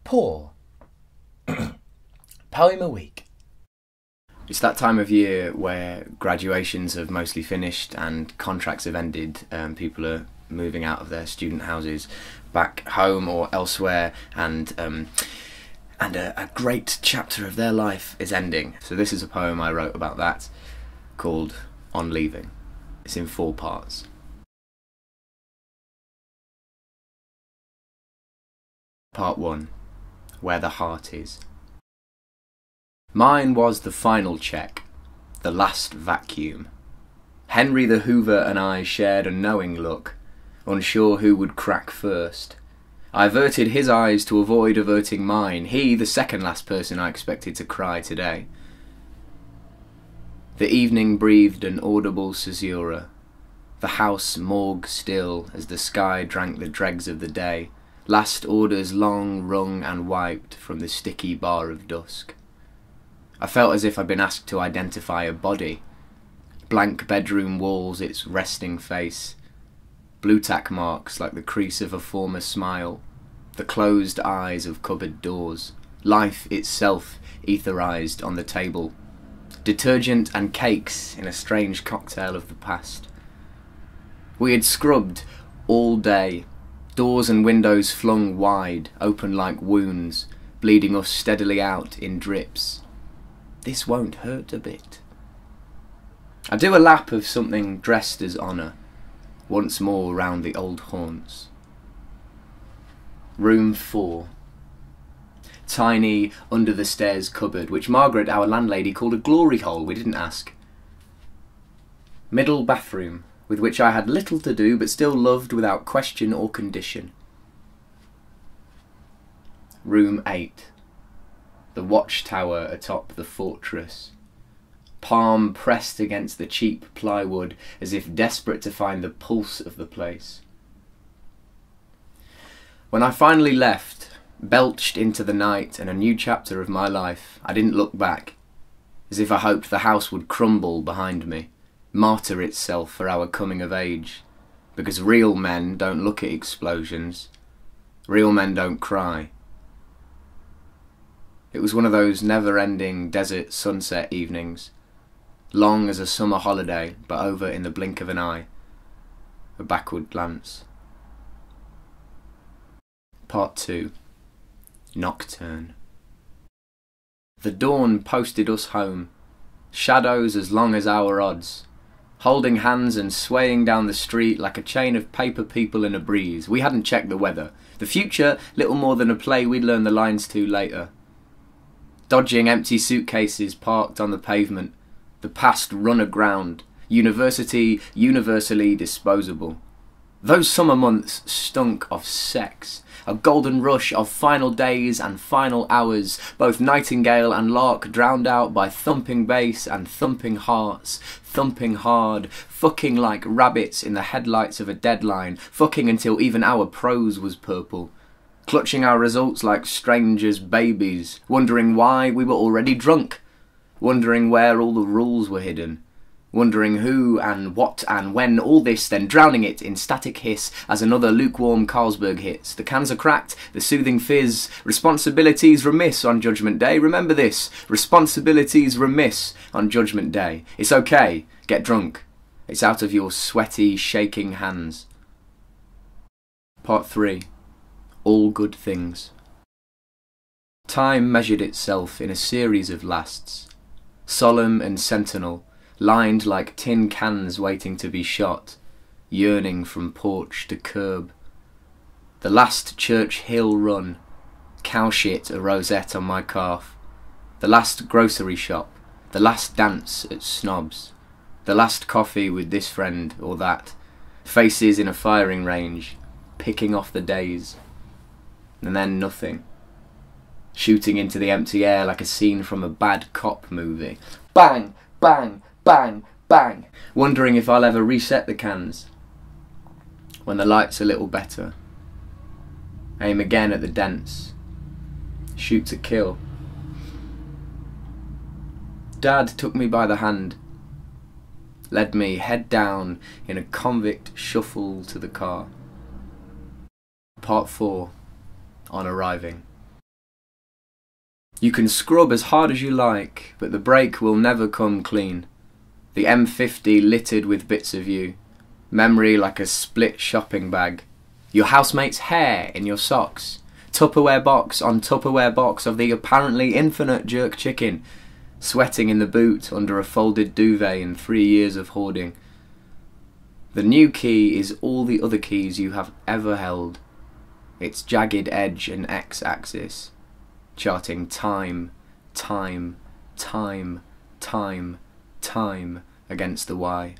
PAW. Poem a week. It's that time of year where graduations have mostly finished and contracts have ended. People are moving out of their student houses back home or elsewhere, and a great chapter of their life is ending. So this is a poem I wrote about that, called On Leaving. It's in 4 parts. Part 1. Where the Heart Is. Mine was the final check, the last vacuum. Henry the Hoover and I shared a knowing look, unsure who would crack first. I averted his eyes to avoid averting mine, he the second last person I expected to cry today. The evening breathed an audible caesura, the house morgue still as the sky drank the dregs of the day, last orders long wrung and wiped from the sticky bar of dusk. I felt as if I'd been asked to identify a body. Blank bedroom walls, its resting face. Blue tack marks like the crease of a former smile. The closed eyes of cupboard doors. Life itself etherized on the table. Detergent and cakes in a strange cocktail of the past. We had scrubbed all day. Doors and windows flung wide, open like wounds, bleeding us steadily out in drips. This won't hurt a bit. I do a lap of something dressed as honour, once more round the old haunts. Room 4. Tiny, under-the-stairs cupboard, which Margaret, our landlady, called a glory hole, we didn't ask. Middle bathroom, with which I had little to do, but still loved without question or condition. Room 8. The watchtower atop the fortress. Palm pressed against the cheap plywood, as if desperate to find the pulse of the place. When I finally left, belched into the night and a new chapter of my life, I didn't look back, as if I hoped the house would crumble behind me, martyr itself for our coming of age, because real men don't look at explosions, real men don't cry. It was one of those never-ending desert sunset evenings, long as a summer holiday, but over in the blink of an eye, a backward glance. Part 2. Nocturne. The dawn posted us home, shadows as long as our odds, holding hands and swaying down the street like a chain of paper people in a breeze. We hadn't checked the weather. The future, little more than a play we'd learn the lines to later. Dodging empty suitcases parked on the pavement, the past run aground, university universally disposable. Those summer months stunk of sex, a golden rush of final days and final hours, both nightingale and lark drowned out by thumping bass and thumping hearts, thumping hard, fucking like rabbits in the headlights of a deadline, fucking until even our prose was purple. Clutching our results like strangers' babies, wondering why we were already drunk, wondering where all the rules were hidden, wondering who and what and when, all this, then drowning it in static hiss as another lukewarm Carlsberg hits. The cans are cracked, the soothing fizz, responsibilities remiss on Judgment Day. Remember this, responsibilities remiss on Judgment Day. It's okay, get drunk. It's out of your sweaty, shaking hands. Part 3. All good things. Time measured itself in a series of lasts, solemn and sentinel, lined like tin cans waiting to be shot, yearning from porch to curb. The last Church Hill run, cow shit a rosette on my calf, the last grocery shop, the last dance at Snobs, the last coffee with this friend or that, faces in a firing range, picking off the days. And then nothing. Shooting into the empty air like a scene from a bad cop movie. Bang, bang, bang, bang. Wondering if I'll ever reset the cans. When the light's a little better. Aim again at the dents. Shoot to kill. Dad took me by the hand. Led me head down in a convict shuffle to the car. Part 4. On arriving. You can scrub as hard as you like, but the break will never come clean. The M50 littered with bits of you. Memory like a split shopping bag. Your housemate's hair in your socks. Tupperware box on Tupperware box of the apparently infinite jerk chicken. Sweating in the boot under a folded duvet in 3 years of hoarding. The new key is all the other keys you have ever held. Its jagged edge and x-axis, charting time, time, time, time, time against the Y.